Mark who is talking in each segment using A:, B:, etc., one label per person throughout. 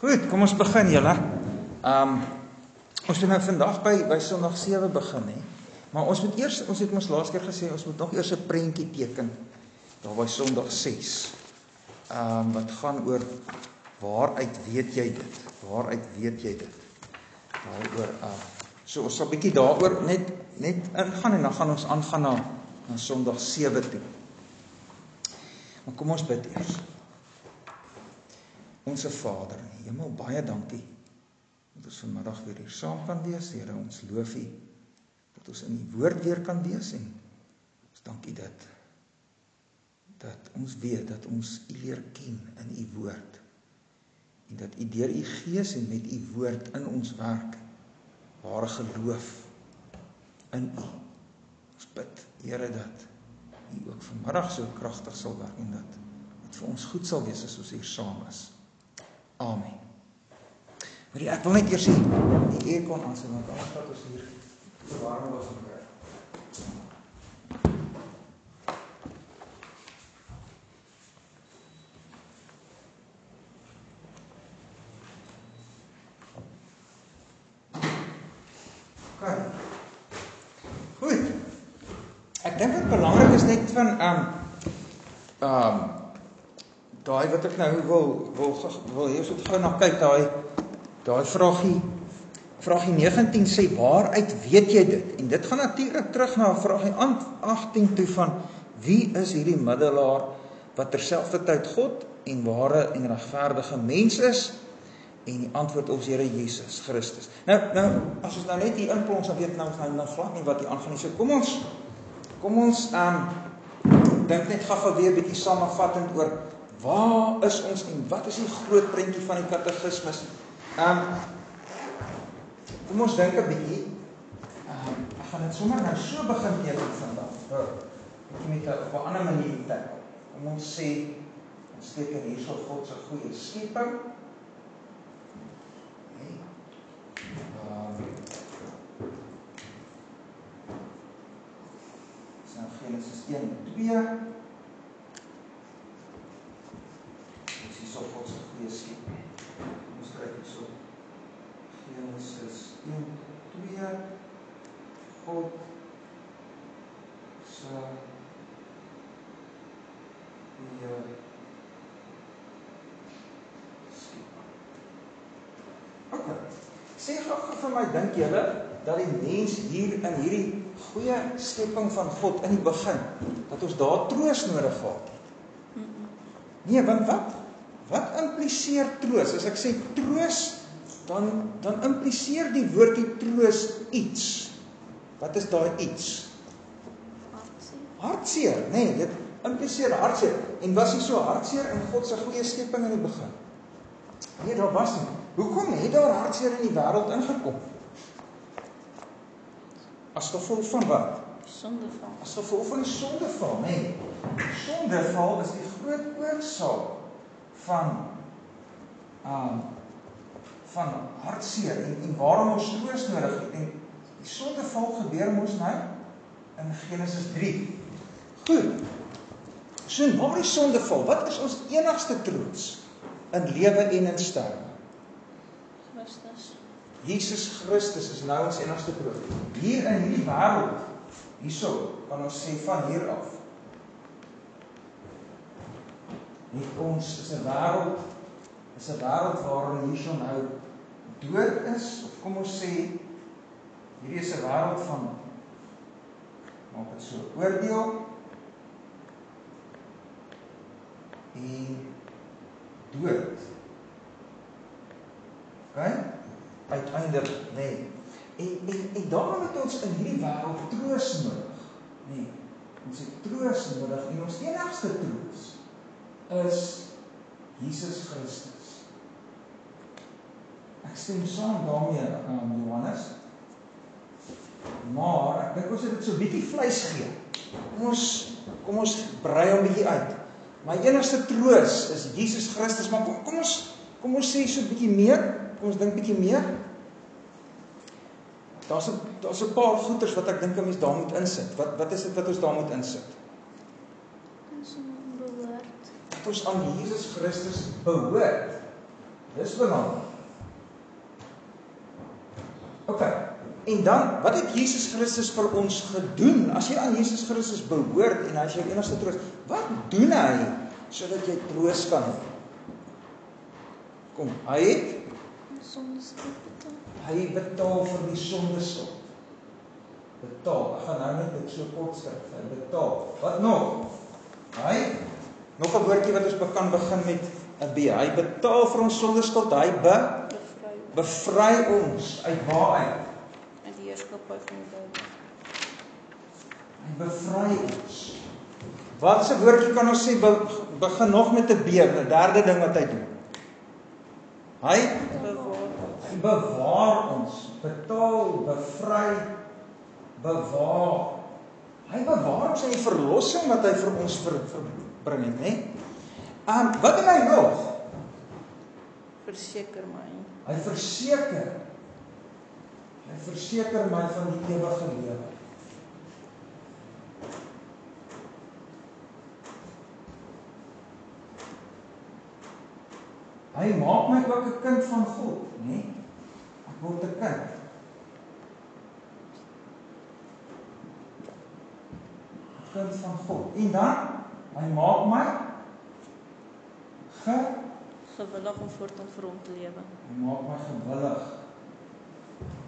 A: Goed, kom ons begin julle. Ons moet nou vandag by Sondag 7 begin, hè. Maar ons het ons laas keer gesê, ons moet nog eers 'n prentjie teken daar by Sondag 6. Wat gaan oor waaruit weet jy dit? Waaruit weet jy dit? Daaroor so ons sal 'n bietjie daaroor net ingaan en dan gaan ons aangaan na Sondag 7 toe. Maar kom ons bid eers. Onse Vader in die hemel, baie dankie dat ons vanmiddag weer hier saam kan wees. Here, ons loof U dat ons in U woord weer kan wees en ons dankie dat ons weet dat ons U leer ken in U woord en dat U deur U Gees en met U woord in ons werk ware geloof in U. Ons bid, Here, dat U ook vanmiddag so kragtig sal werk en dat dit vir ons goed sal wees as ons hier saam is. Amen. Maar ek wil net eers die aircon aansit, want anders gaat ons hier verwarming was kry. Okay. Goed. Ek dink wat belangrik is net van daai wat ek nou wil hê ons moet gou na kyk, daai vragie 19 sê waaruit weet jy dit? En dit gaan natuurlik terug na vragie 18 toe van wie is hierdie middelaar wat terselfdertyd God en ware en regverdige mens is? En die antwoord is Here Jesus Christus. Nou as ons nou net hier inplons dan weet nou glad nie wat hier aangaan nie. So kom ons dink net gou weer 'n bietjie samevattend oor waar is ons en wat is die groot prentjie van die katekismes? Kom ons dink 'n bietjie. Ek gaan dit sommer nou so begin teken vandag. Met 'n ander manier teken. Kom ons sê, ons teken hierso God se goeie skepping. Genesis 1:2. Dis hierso God se goeie skepping. Ons kyk hierso. Genesis 1:2. God se goeie skepping. Okay. Sê gou vir my, dink julle dat die mens hier in hierdie goeie skepping van God in die begin, dat ons daar troos nodig gehad het? Nee, want wat impliseer troos? As ek sê troos, dan impliseer die woordjie troos iets. Wat is daai iets? Hartseer, nee, dit impliseer hartseer. En was nie so hartseer in God se goeie skepping in die begin? Nee, daar was nie. Hoekom het daar hartseer in die wêreld ingekom? As gevolg van wat?
B: Sondeval.
A: As gevolg van die sondeval, nee. Sondeval is die groot oorsaak van hartseer en waarom ons troos nodig het. En die sondeval gebeur mos nou in Genesis 3. Goed. So na die sondeval, wat is ons enigste troos in lewe en in sterwe?
B: Christus.
A: Jesus Christus is nou ons enigste troos. Hier in hierdie wêreld, hierso, kan ons sê van hier af. Net ons is 'n wêreld waarin hierso nou dood is, of kom ons sê, hierdie is 'n wêreld van, maak dit so, oordeel en dood. Okay? Uiteindelik, nee. En daarom het ons in hierdie wêreld troos nodig. Nee, ons het troos nodig en ons enigste troos is Jesus Christus. Ek stem saam daarmee, Johannes. Maar ek dink ons het dit so 'n bietjie vleis gee. Kom ons brei hom bietjie uit. My enigste troos is Jesus Christus, maar kom ons sê so 'n bietjie meer. Kom ons dink bietjie meer. Daar's 'n paar goeters wat ek dink 'n mens daar moet insit. Wat is dit wat ons daar moet insit?
B: Ons behoort.
A: Dat ons aan Jesus Christus behoort. Dis belangrik. OK. En dan, wat het Jesus Christus vir ons gedoen? As jy aan Jesus Christus behoort en as jy enigste troos, wat doen hy sodat jy troos kan hê? Kom, hy het
B: Sondeskuld betaal.
A: Hy betaal vir die sondeskuld. Betaal. Ek gaan nou net dit so kort skryf. Hy betaal. Wat nog? Hy, nog 'n woordjie wat ons kan begin met 'n B. Hy betaal vir ons sondeskuld. Hy bevry ons uit waar uit?
B: Uit die heerskappy van die duiwel.
A: Hy bevry ons. Wat se woordjie kan ons sê begin nog met 'n B, 'n derde ding wat hy doen? Hy bewaar ons. Betaal, bevry, bewaar. Hy bewaar ons in die verlossing wat hy vir ons verbring het, né? Wat doen hy nog?
B: Verseker my.
A: Hy verseker my van die ewige lewe. Hy maak my ook 'n kind van God, né? Ek word 'n kind. Kind van God. En dan, hy maak my
B: gewillig om voortaan vir hom te lewe.
A: Hy maak my gewillig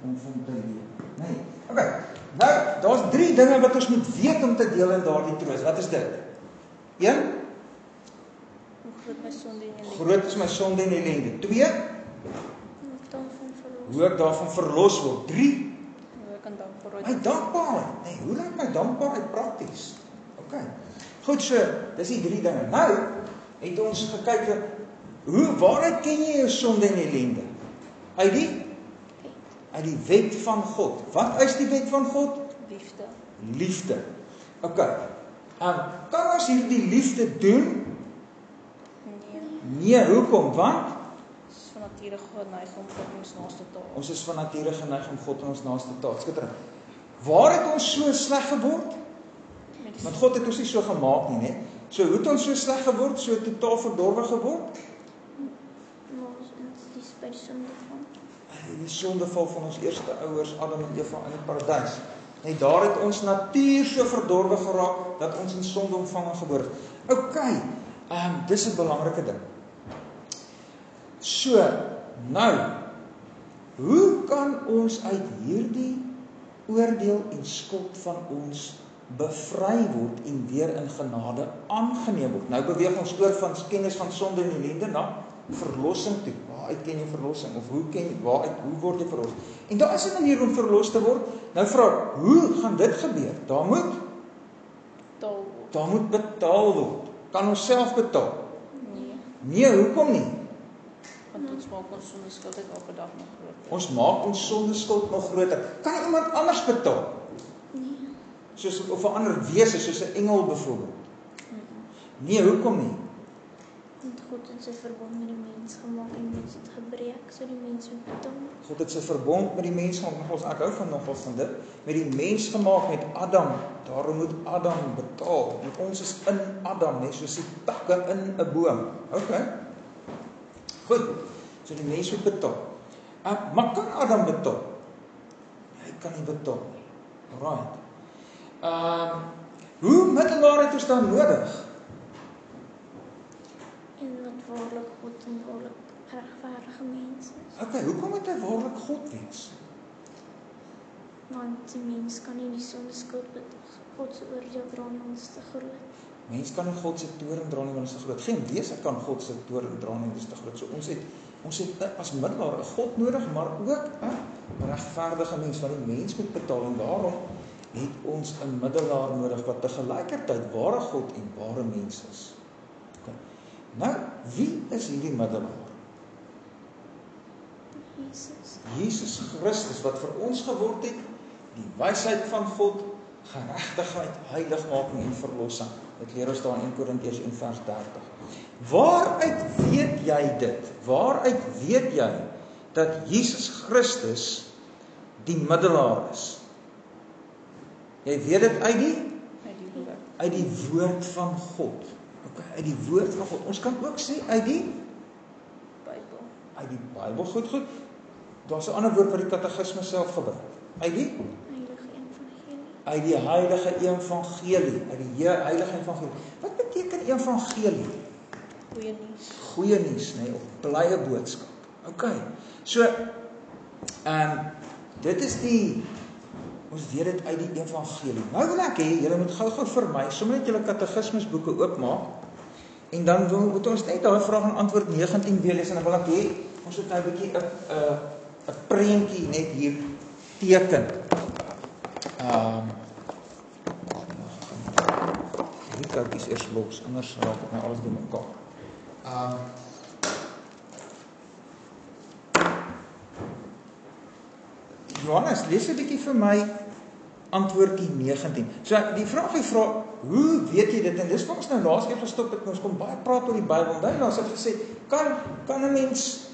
A: om vir hom te lewe. Nee. Okay. Nou, daar's 3 dinge wat ons moet weet om te deel in daardie troos. Wat is dit? 1.
B: Hoe groot my sonde en ellende.
A: Groot is my sonde en ellende. 2. Hoe ek daarvan verlos word. 3.
B: Hoe ek kan dankbaarheid.
A: My dankbaarheid. Nee, hoe lyk my dankbaarheid prakties? Okay. Goed so, dis die 3 dinge. Nou het ons gekyk waaruit ken jy jou sonde en ellende? Uit die wet van God. Wat is die wet van God? Liefde. Okay. Kan ons hierdie liefde doen? Nee, hoekom? Want
B: ons is van nature geneig om God in ons naaste te haat.
A: Ons is van nature geneig om God in ons naaste te haat. Skitterend. Waar het ons so sleg geword? Want God het ons nie so gemaak nie, né? So hoe het ons so sleg geword, so totaal verdorwe geword? Die sondeval van ons eerste ouers, Adam en Eva in die paradys. Nee, daar het ons natuur so verdorwe geraak dat ons in sonde ontvang gebore het. Okay. Dis 'n belangrike ding. So, nou, hoe kan ons uit hierdie oordeel en skuld van ons bevry word en weer in genade aangeneem word? Nou beweeg ons oor van kennis van sonde en ellende na verlossing toe. Waaruit ken jy verlossing? Of hoe hoe word jy verlos? En daar is 'n manier om verlos te word. Nou vra, hoe gaan dit gebeur? Daar moet betaal word. Kan ons self betaal? Nee, hoekom nie?
B: Want ons maak ons sondeskuld elke dag nog groter.
A: Ons maak ons sondeskuld nog groter. Kan iemand anders betaal? Soos of 'n ander wese, soos 'n engel byvoorbeeld. Nee, hoekom nie?
C: Want God het sy verbond met die mens gemaak en mens het gebreek, so die mens moet betaal.
A: God het sy verbond met die mens gemaak, ek hou nogals van dit, met die mens gemaak, met Adam. Daarom moet Adam betaal. Want ons is in Adam, net soos die takke in 'n boom. Okay. Goed. So die mens moet betaal. Maar kan Adam betaal? Hy kan nie betaal nie. Alright. Hoe middelaar het ons dan nodig?
C: En wat waarlik God en waarlik regverdige mens is.
A: Okay, hoekom moet hy waarlik God wees?
C: Want die mens kan nie die sondeskuld betaal. God se oordeel dra nie, ons is te groot.
A: Mens kan nie God se toorn dra nie, want ons is te groot. Geen wese kan God se toorn dra nie, dis te groot. So ons het as middelaar 'n God nodig, maar ook 'n regverdige mens wat die mens moet betaal, en daarom het ons 'n middelaar nodig wat te gelykertyd ware God en ware mens is. Okay. Nou, wie is hierdie middelaar? Jesus Christus wat vir ons geword het, die wysheid van God, geregtigheid, heiligmaking en verlossing. Dit leer ons daar in 1 Korintiërs 1 vers 30. Waaruit weet jy dit? Waaruit weet jy dat Jesus Christus die middelaar is? Jy weet dit uit die woord van God. Okay, uit die woord van God. Ons kan ook sê uit die uit die Bybel. Goed. Daar's 'n ander woord wat die katekisme self gebruik. Uit die heilige evangelie, uit die heilige evangelie. Wat beteken evangelie?
B: Goeie nuus.
A: Goeie nuus, nee, of blye boodskap. OK. So dit is ons weet dit uit die evangelie. Nou wil ek hê julle moet gou-gou vir my sommer net julle katekismusboeke oopmaak en dan moet ons net daai vraag en antwoord 19 weer lees en dan wil ek hê ons moet nou 'n bietjie 'n prentjie net hier teken. Die kaartjies eers los, anders raak dit nou alles deur mekaar. Johannes, lees 'n bietjie vir my antwoordjie 19. So die vraag jy vra, hoe weet jy dit? En dis wat ons nou laas keer gestop het, ons kom baie praat oor die Bybel. Onthou nou as ek gesê, kan 'n mens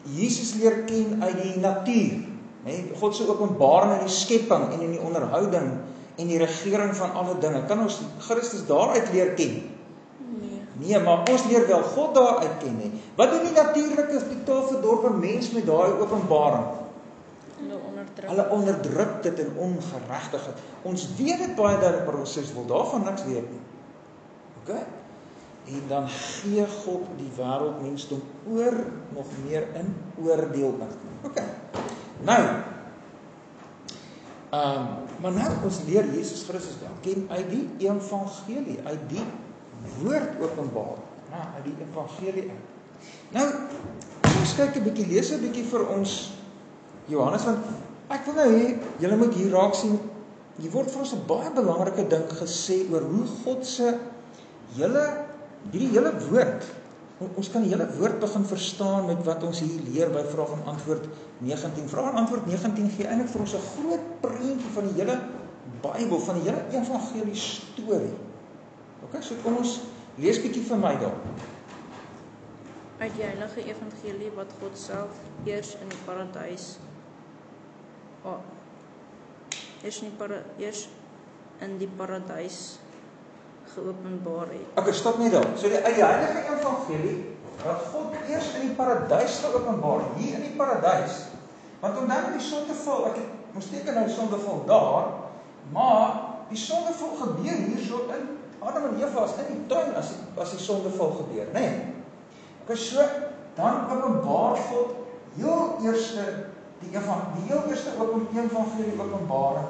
A: Jesus leer ken uit die natuur? Nee, God se openbaring in die skepping en in die onderhouding en die regering van alle dinge. Kan ons Christus daaruit leer ken? Nee, maar ons leer wel God daaruit ken, nee. Wat doen die natuurlike totaal verdorwe mens met daai openbaring? Hulle onderdruk dit in ongeregtigheid. Ons weet dit baie duidelik, maar ons wil daarvan niks weet nie. OK? En dan gee God die wêreld mensdom oor nog meer in oordeel in. OK. Nou, maar nou ons leer Jesus Christus ken uit die evangelie, uit die woord openbaar, uit die evangelie uit. Nou, ons kyk 'n bietjie, lees 'n bietjie vir ons Johannes, want ek wil nou hê julle moet hier raak sien, hier word vir ons 'n baie belangrike ding gesê oor hoe God se hierdie hele woord, ons kan die hele woord begin verstaan met wat ons hier leer by vraag en antwoord 19. Vraag en antwoord 19 gee eintlik vir ons 'n groot prentjie van die hele Bybel, van die hele evangelie storie. OK, so kom ons lees bietjie vir my daar.
B: Uit die heilige evangelie wat God self eers in die paradys eers in die paradys geopenbaar het.
A: OK, stop net daar. So uit die heilige evangelie wat God eers in die paradys geopenbaar, hier in die paradys. Want onthou die sondeval, ek moes teken nou sondeval daar, maar die sondeval gebeur hierso in Adam en Eva as in die tuin as die sondeval gebeur, né? Nee. OK, so dan openbaar God heel eerste die heel eerste evangelie openbaring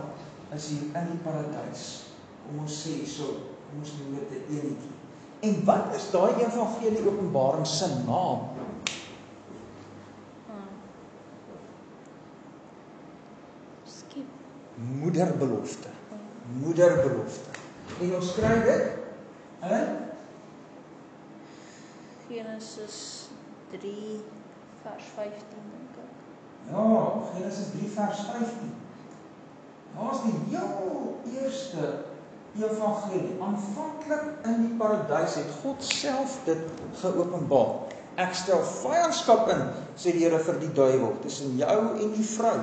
A: is hier in die paradys. Kom ons sê so, kom ons noem dit 'n enetjie. En wat is daai evangelie openbaring se naam?
C: Skep.
A: Moederbelofte. Moederbelofte. En ons skryf dit in
B: Genesis 3 vers 15 dink ek.
A: Ja, Genesis 3 vers 15. Daar's die heel eerste evangelie. Aanvanklik in die paradys het God self dit geopenbaar. Ek stel vyandskap in, sê die Here vir die duiwel, tussen jou en die vrou,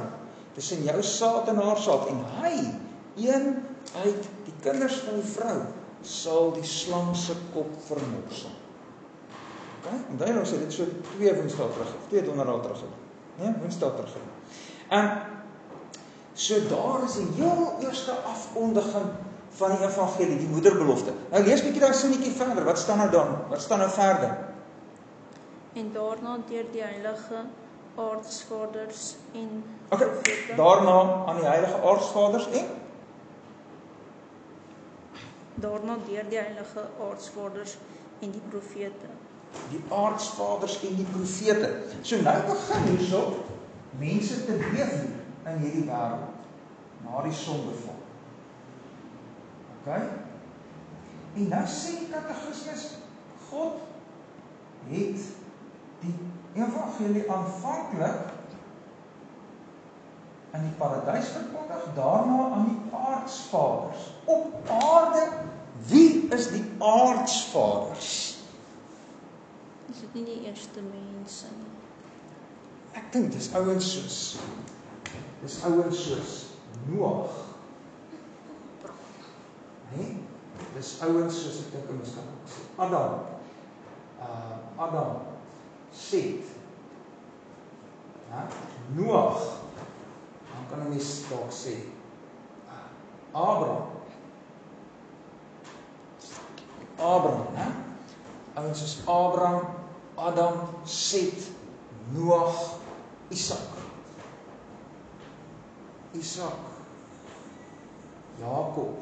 A: tussen jou saad en haar saad, en hy, een uit die kinders van die vrou, sal die slang se kop vermorsel. OK? Onthou nou, sê dit so 2 Woensdae terug, of 2 Donderdae terug. Ja, Woensdae terug. So daar is die heel eerste afkondiging van die evangelie, die moederbelofte. Nou lees bietjie daai sinnetjie verder. Wat staan nou dan? Wat staan nou verder?
B: En daarna deur die heilige aartsvaders en
A: OK, daarna aan die heilige aartsvaders en
B: daarna deur die heilige aartsvaders en die profete.
A: Die aartsvaders en die profete. So nou begin hierso mense te leef hier in hierdie wêreld na die sondeval. OK? En nou sê die katekismus, God het die evangelie aanvanklik in die paradys verkondig, daarna aan die aartsvaders. Op aarde, wie is die aartsvaders?
B: Is dit nie die eerste mense nie?
A: Ek dink dis ouens soos Noag. Nee, dis ouens soos ek dink ons kan sê Adam, Set, Ja? Noag, dan kan 'n mens dalk sê, Abraham, né? Ouens soos Abraham, Adam, Set, Noag, Isak, Jakob.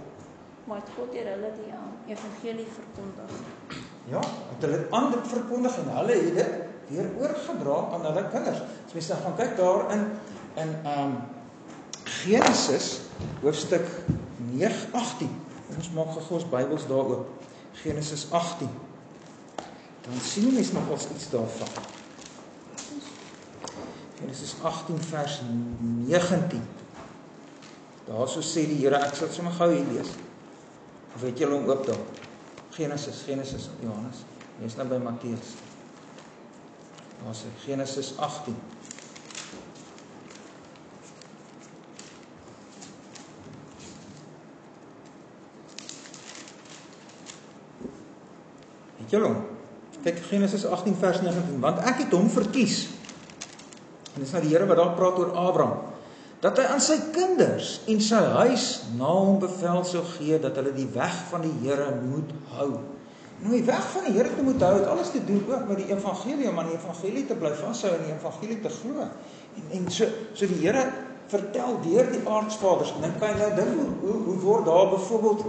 B: Maar het God deur hulle die evangelie verkondig.
A: Ja, het hulle aan dit verkondig en hulle het dit weer oorgedra aan hulle kinders. As mens nou gaan kyk daar in Genesis hoofstuk 18. Ons maak gou ons Bybels daar oop. Genesis 18. Dan sien mens nog ons iets daarvan. Genesis 18 vers 19. Daarso sê die Here, ek sal sommer gou hier lees. Of het julle hom oop daar? Genesis, Johannes. Jy is nou by Matteus. Daar sê Genesis 18. Het julle hom? Kyk Genesis 18 vers 19, want ek het hom verkies. En dis nou die Here wat daar praat oor Abraham. Dat hy aan sy kinders en sy huis na hom bevel sou gee, dat hulle die weg van die Here moet hou. Nou die weg van die Here te moet hou, het alles te doen ook met die evangelie, om aan die evangelie te bly vashou en die evangelie te glo. En so die Here vertel deur die aardsvaders, en dan kan jy nou dink, hoe word daar byvoorbeeld,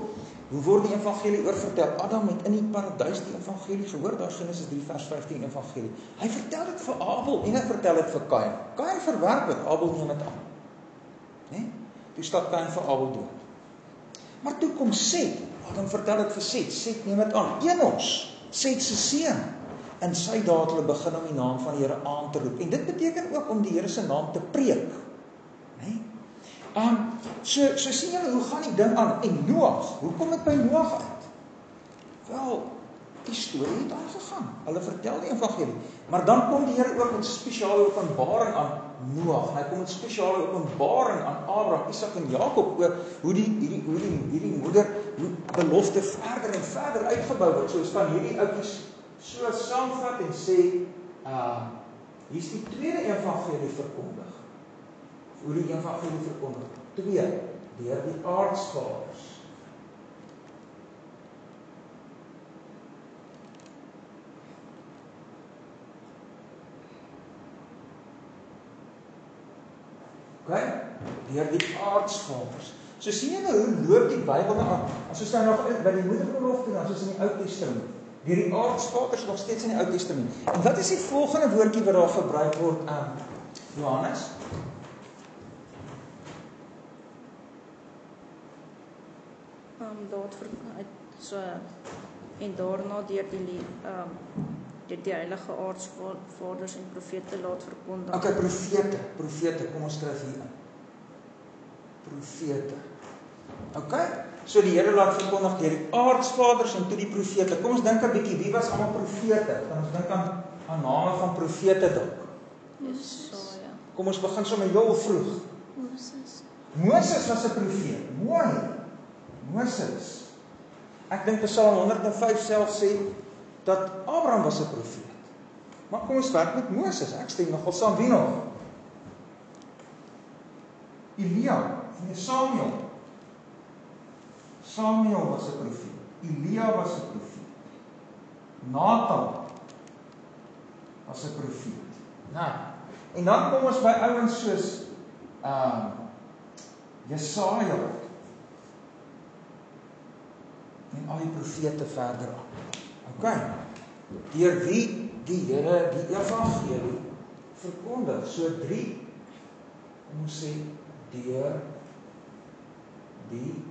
A: hoe word die evangelie oorvertel? Adam het in die paradys die evangelie gehoor, daar Genesis 3 vers 15 evangelie. Hy vertel dit vir Abel en hy vertel dit vir Kain. Kain verwerp dit, Abel neem dit aan. Nee? Toe stap Kain vir Abel dood. Maar toe kom Set, dan vertel dit vir Set, Set neem dit aan. Enos, Set se seun, in sy dae het hulle begin om die naam van die Here aan te roep. En dit beteken ook om die Here se naam te preek. Nee? So sien julle, hoe gaan die ding aan? En Noag, hoe kom dit by Noag uit? Wel, die storie het aangegaan. Hulle vertel die evangelie. Maar dan kom die Here ook met spesiale openbaring aan Noag. Hy kom met spesiale openbaring aan Abraham, Isak en Jakob oor hoe hierdie moeder, hoe belofte verder en verder uitgebou word. Soos van hierdie oudjies so saamvat en sê, hier is die tweede evangelie verkondig. Hoe die evangelie verkondig. 2, deur die aardsvaders. Okay? Deur die aardsvaders. So sien jy nou hoe loop die Bybel nou aan. As ons nou nog by die moederbelofte, dan soos in die Ou Testament. Deur die aardsvaders nog steeds in die Ou Testament. En wat is die volgende woordjie wat daar gebruik word aan Johannes?
B: En daarna deur die heilige aardsvaders en profete laat verkondig.
A: Okay, profete, kom ons skryf hier in. Profete. Okay, so die Here laat verkondig deur die aardsvaders en toe die profete. Kom ons dink 'n bietjie, wie was almal profete? Kan ons dink aan name van profete dalk?
B: Jesaja.
A: Kom ons begin sommer heel vroeg. Moses was 'n profeet. Mooi. Moses. Ek dink Psalm 105 self sê dat Abraham was 'n profeet. Maar kom ons werk met Moses. Ek stem nogal saam. Wie nog? Elia, nee, Samuel. Samuel was 'n profeet. Elia was 'n profeet. Nathan was 'n profeet. Nou, en dan kom ons by ouens soos Jesaja en al die profete verder aan. Okay. Deur wie die Here die evangelie verkondig. So 3, ons sê deur die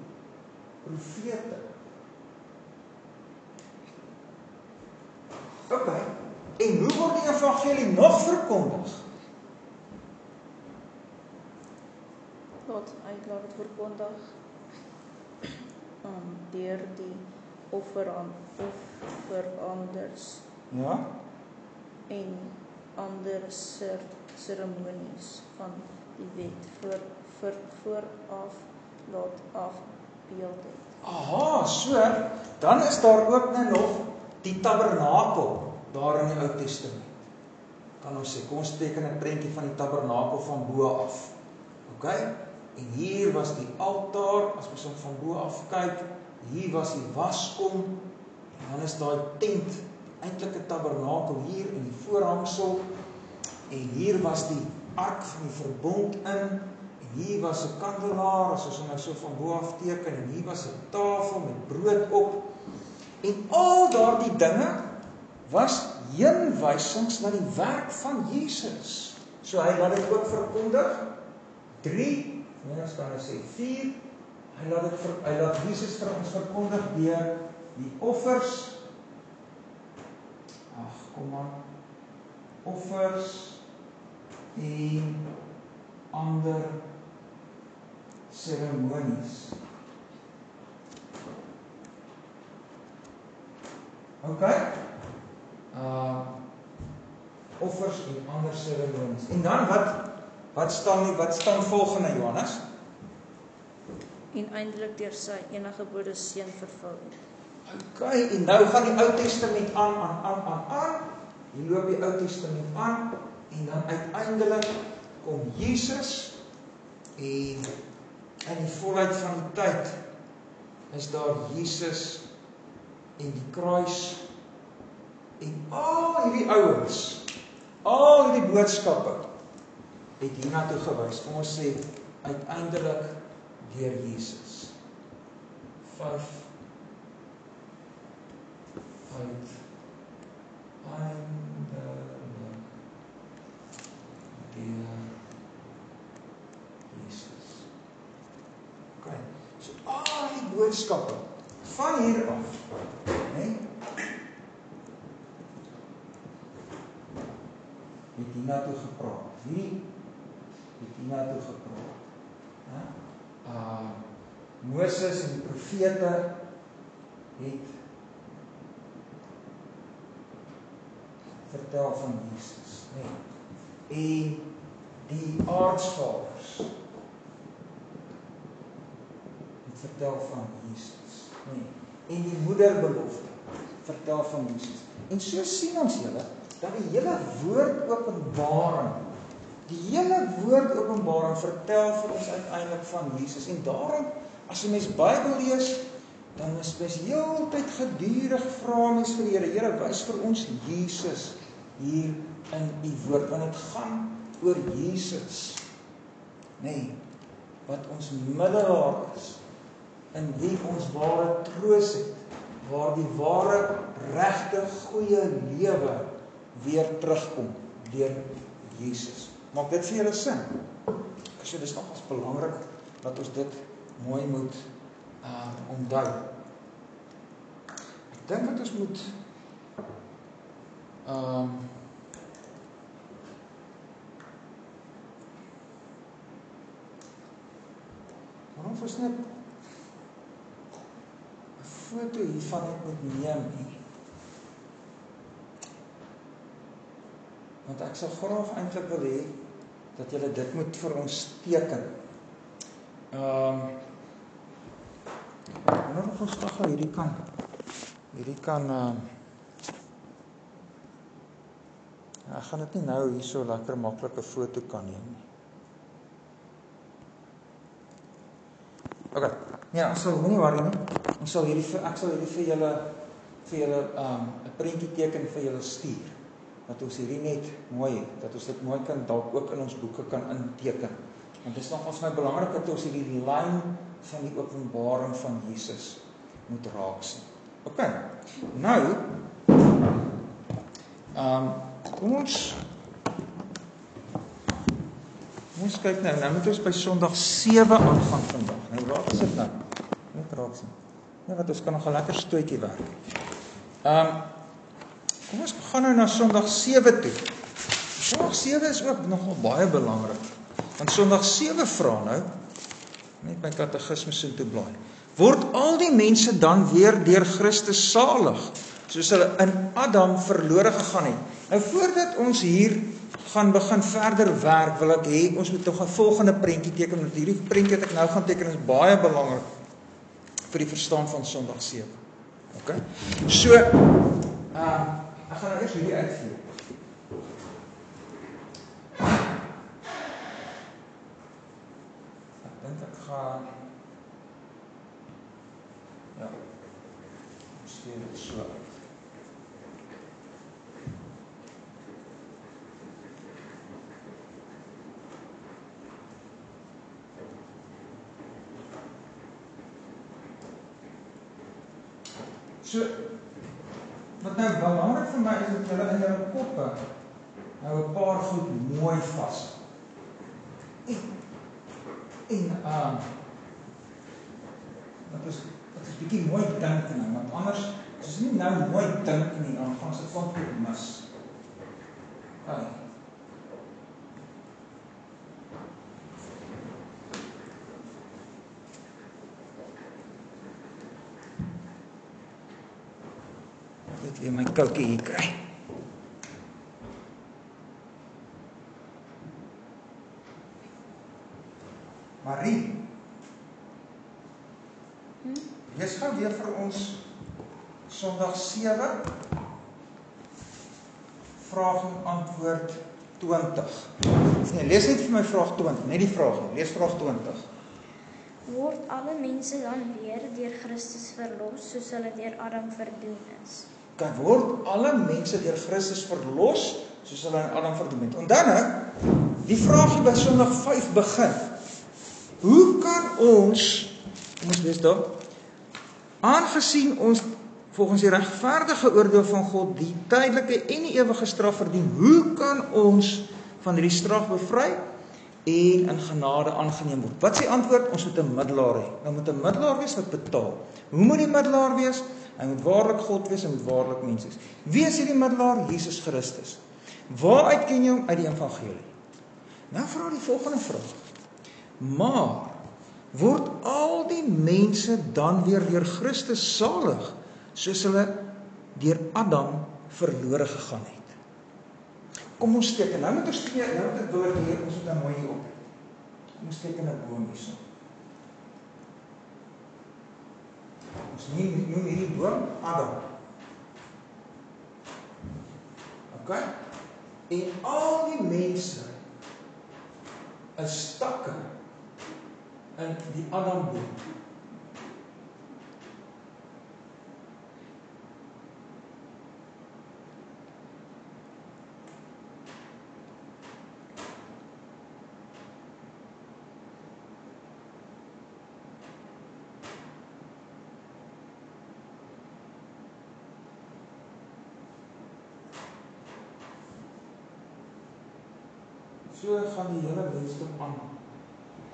A: profete. Okay. En hoe word die evangelie nog verkondig?
B: Laat dit verkondig deur die offeranders.
A: Ja.
B: En ander seremonies van die wet vooraf laat afbeeld het.
A: Aha, so, dan is daar ook nou nog die tabernakel daar in die Ou Testament. kan ons sê, kom ons teken 'n prentjie van die tabernakel van bo af. OK? En hier was die altaar, as ons hom van bo af kyk, hier was die waskom, en dan is daai tent, die eintlike tabernakel hier in die voorhangsel, en hier was die ark van die verbond in, en hier was 'n kandelaar, as ons hom nou so van bo af teken, en hier was 'n tafel met brood op, en al daardie dinge was heenwysings na die werk van Jesus. So hy laat dit ook verkondig. 3, ons kan nou sê 4, hy laat Jesus vir ons verkondig deur die offers. Kom aan. Offers en ander seremonies. OK? Offers en ander seremonies. En dan wat staan volgende, Johannes?
B: En eintlik deur sy enige gebode seun vervul het.
A: OK, en nou gaan die Ou Testament aan. Hier loop die Ou Testament aan en dan uiteindelik kom Jesus en in die volheid van die tyd is daar Jesus en die kruis en al hierdie ouens, al hierdie boodskappe het hiernatoe gewys. Kom ons sê uiteindelik deur Jesus. 5 uiteindelik deur Jesus. OK. So al die boodskappe van hier af, nee, het hiernatoe gepraat. Wie het hiernatoe gepraat? Moses en die profete het vertel van Jesus, nee. En die aardsvaders het vertel van Jesus, nee. En die moederbelofte vertel van Jesus. En so sien ons julle dat die hele woord Openbaring, vertel vir ons uiteindelik van Jesus. En daarom, as jy mens Bybel lees, dan is mens heeltyd gedurig vra mens vir die Here, wys vir ons Jesus hier in die woord, want dit gaan oor Jesus, nee, wat ons middelaar is, in wie ons ware troos het, waar die ware, regte, goeie lewe weer terugkom deur Jesus. Maak dit vir julle sin? So dis nogals belangrik dat ons dit mooi moet onthou. Ek dink dat ons moet waarom ons net 'n foto hiervan moet neem nie. Want ek sal graag eintlik wil hê dat julle dit moet vir ons teken. Wanneer ons gou hierdie kan ek gaan dit nie nou hier so lekker maklike foto kan neem nie. OK. Ja, so moenie worry nie. Ek sal hierdie vir julle 'n prentjie teken vir julle stuur. Dat ons hierdie net mooi, dat ons dit mooi kan dalk ook in ons boeke kan inteken. Want dit is nogals my belangrik dat ons hierdie lyn van die openbaring van Jesus moet raak sien. OK. Nou, kom ons kyk nou moet ons by Sondag 7 aangaan vandag. Nou, waar is dit nou? Net raak sien. Nee, wat ons kan nog 'n lekker stootjie werk. Kom ons gaan nou na Sondag 7 toe. Sondag 7 is ook nogal baie belangrik. Want Sondag 7 vra nou, net my katekismes in toe blaai, word al die mense dan weer deur Christus salig, soos hulle in Adam verlore gegaan het? Nou voordat ons hier gaan begin verder werk, wil ek hê ons moet nog 'n volgende prentjie teken, want hierdie prentjie wat ek nou gaan teken is baie belangrik vir die verstaan van Sondag 7. OK? So, ek gaan nou eers hierdie uitvoer. gaan ja, stuur dit so uit. So, wat nou belangrik vir my is dat julle in julle koppe nou 'n paar goed mooi vas. En dat is bietjie mooi dink nou, want anders as jy nie nou mooi dink nie, dan gaan se van goed mis. Dit weer my koutjie hier kry. Marie, lees gou weer vir ons Sondag 7, vraag en antwoord 20. Nee, lees net vir my vraag 20, net die vraag, lees vraag 20.
C: Word alle mense dan weer deur Christus verlos, soos hulle deur Adam verdoen is?
A: Kan word alle mense deur Christus verlos, soos hulle in Adam verdoen het. En dan, die vraagie by Sondag 5 begin. Hoe kan ons lees daar, aangesien ons volgens die regverdige oordeel van God die tydelike en die ewige straf verdien, hoe kan ons van hierdie straf bevry en in genade aangeneem word? Wat is die antwoord? Ons moet 'n middelaar hê. Nou moet 'n middelaar wees wat betaal. Hoe moet die middelaar wees? Hy moet waarlik God wees, hy moet waarlik mens wees. Wie is hierdie middelaar? Jesus Christus. Waaruit ken jy hom? Uit die evangelie. Nou vra die volgende vraag. Maar word al die mense dan weer deur Christus salig, soos hulle deur Adam verlore gegaan het? Kom ons steek, nou moet ons steek, nou moet ek wil ek hier, ons moet nou mooi hier op. Kom ons steek in 'n boom hierso. Ons noem hierdie boom Adam. Okay? En al die mense is takke in die Adamboom. So gaan die hele mensdom aan.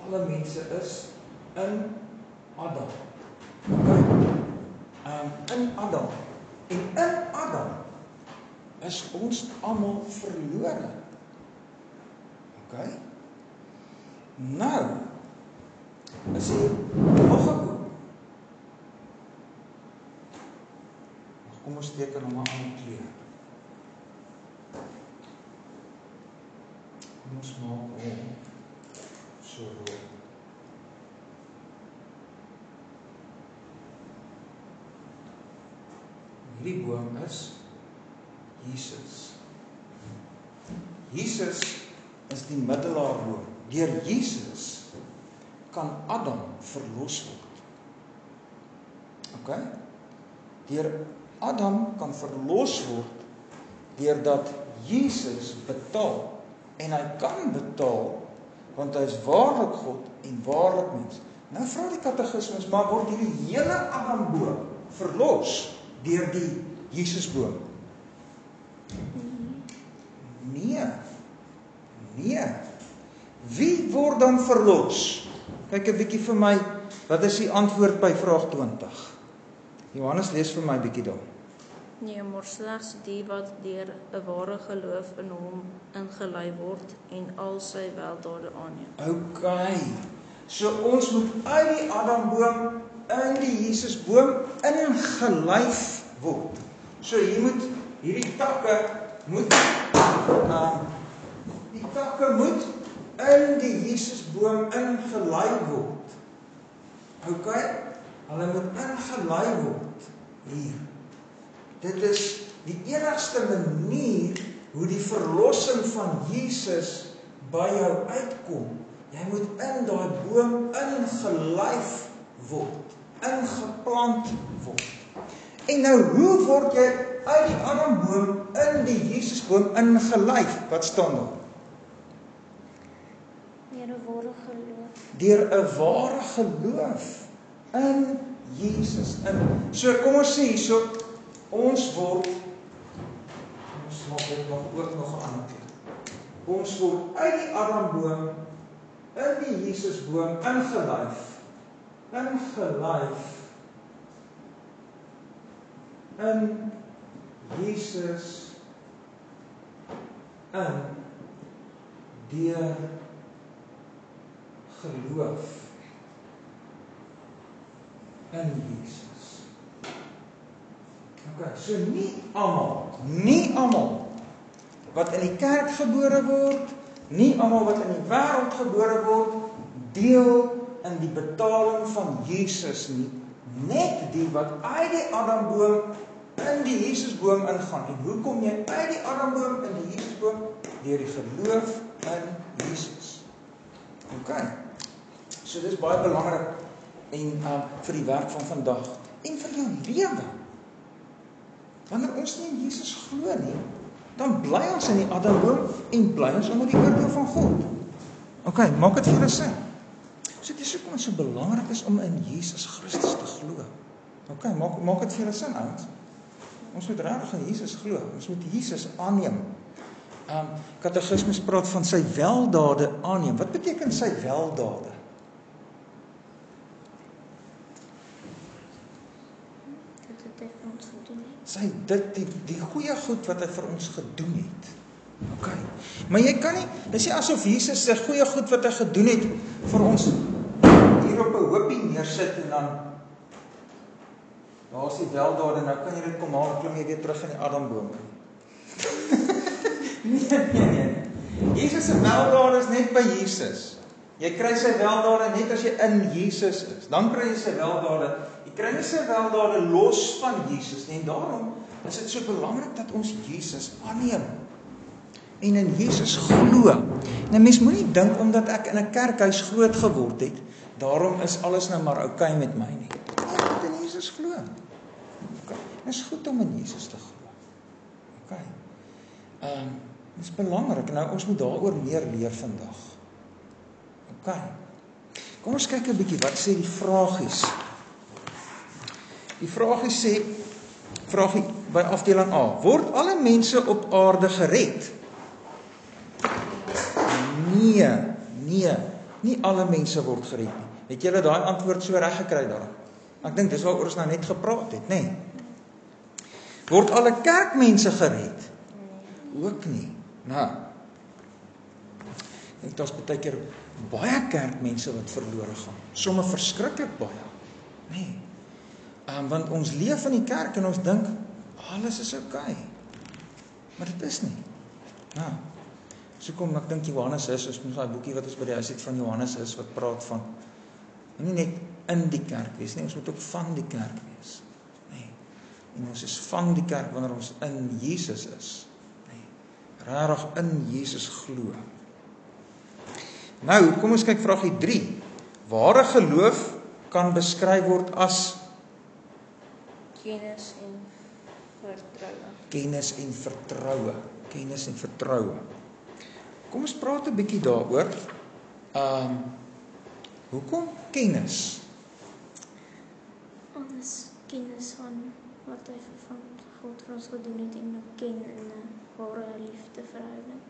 A: Alle mense is in Adam. Okay? In Adam. En in Adam is ons almal verlore. Okay? Nou, is hier nog 'n boek. Kom ons teken hom maar aan die kleur. Ons maak hom so rooi. Hierdie boom is Jesus. Jesus is die middelaarboom. Deur Jesus kan Adam verlos word. Okay? Deur Adam kan verlos word deurdat Jesus betaal. En hy kan betaal, want hy is waarlik God en waarlik mens. Nou vra die katekismus, maar word hierdie hele Adamboom verlos deur die Jesusboom? Nee. Wie word dan verlos? Kyk 'n bietjie vir my, wat is die antwoord by vraag 20? Johannes, lees vir my 'n bietjie daar.
B: Nee, maar slegs die wat deur 'n ware geloof in hom ingelei word en al sy weldade aanneem.
A: Okay. So ons moet uit die Adamboom in die Jesusboom ingelyf word. So hierdie takke moet in die Jesusboom ingelei word. Okay? Hulle moet ingelei word hier. Dit is die enigste manier hoe die verlossing van Jesus by jou uitkom, Jy moet in daai boom ingelyf word, ingeplant word. En nou, hoe word jy uit die Adamboom in die Jesusboom ingelyf? Wat staan daar?
C: Deur 'n ware geloof.
A: Deur 'n ware geloof in Jesus in. So kom ons sê hierso, ons word, ons maak dit ook nog 'n ander keer. Ons word uit die Adamboom in die Jesusboom ingelyf in Jesus in deur geloof in Jesus. Okay, so nie almal wat in die kerk gebore word, nie almal wat in die wêreld gebore word, deel in die betaling van Jesus nie, net die wat uit die Adamboom in die Jesusboom ingaan. En hoe kom jy uit die Adamboom in die Jesusboom? Deur die geloof in Jesus. Okay. So dis baie belangrik en vir die werk van vandag en vir jou lewe. Wanneer ons nie in Jesus glo nie, dan bly ons in die Adamboom en bly ons onder die oordeel van God. Okay, maak dit vir julle sin. So dis hoekom dit so belangrik is om in Jesus Christus te glo. Okay, maak dit vir julle sin, ouens. Ons moet regtig in Jesus glo. Ons moet Jesus aanneem. Katekismes praat van sy weldade aanneem. Wat beteken sy weldade? Sy die goeie goed wat hy vir ons gedoen het. Okay. Maar jy kan nie, dis nie asof Jesus sy goeie goed wat hy gedoen het vir ons hier op 'n hoopie neersit en dan daar is die weldade, nou kan jy dit kom haal en klim jy weer terug in die Adamboom. Nee. Jesus se weldade is net by Jesus. Jy kry sy weldade net as jy in Jesus is. Dan kry jy sy weldade. Jy kry nie sy weldade los van Jesus nie. En daarom is dit so belangrik dat ons Jesus aanneem en in Jesus glo. En 'n mens moenie dink omdat ek in 'n kerkhuis groot geword het, daarom is alles nou maar oukei met my nie. Ek moet in Jesus glo. Okay. Dit is goed om in Jesus te glo. Okay. Dit is belangrik. Nou ons moet daaroor meer leer vandag. Okay. Kom ons kyk 'n bietjie wat sê die vragies. Die vragies sê, vragie by afdeling A, word alle mense op aarde gered? Nee, nie alle mense word gered nie. Het julle daai antwoord so reg gekry daar? Ek dink dis waaroor ons nou net gepraat het, nê? Nee. Word alle kerkmense gered? Ook nie. Nou, ek dink daar's baie keer baie kerkmense wat verlore gaan. Sommige verskriklik baie. Nee. Want ons leef in die kerk en ons dink alles is oukei. Maar dit is nie. Nou, so kom ek dink Johannes is, ons daai boekie wat ons by die huis het van Johannes is, wat praat van nie net in die kerk wees nie, ons moet ook van die kerk wees. Nee. En ons is van die kerk wanneer ons in Jesus is. Nee. Regtig in Jesus glo. Nou, kom ons kyk vragie 3. Ware geloof kan beskryf word as
B: kennis en vertroue.
A: Kennis en vertroue. Kennis en vertroue. Kom ons praat 'n bietjie daaroor. Hoekom kennis?
C: Ons kennis van wat hy van God vir ons gedoen het en ken in 'n ware liefdeverhouding.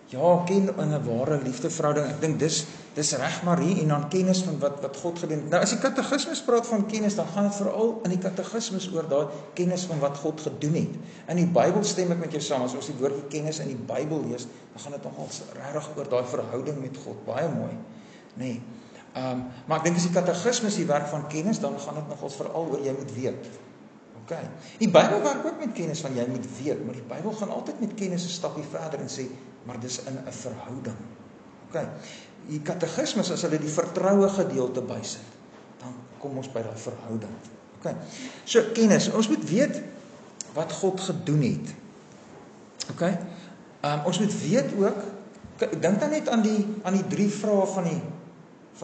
A: Ja, ken in 'n ware liefdeverhouding. Ek dink dis reg Marie en dan kennis van wat God gedoen het. Nou as die katekismes praat van kennis, dan gaan dit veral in die katekismes oor daai kennis van wat God gedoen het. In die Bybel stem ek met jou saam, as ons die woordjie kennis in die Bybel lees, dan gaan dit nogal regtig oor daai verhouding met God. Baie mooi. Nee. Maar ek dink as die katekismes die werk van kennis, dan gaan dit nogal veral oor jy moet weet. Okay. Die Bybel werk ook met kennis van jy moet weet, maar die Bybel gaan altyd met kennis 'n stapie verder en sê, maar dis in 'n verhouding. Okay. Die katekismes, as hulle die vertroue gedeelte bysit, dan kom ons by daai verhouding. Okay. So kennis, ons moet weet wat God gedoen het. Okay. Ons moet weet ook Dink dan net aan die 3 vrae van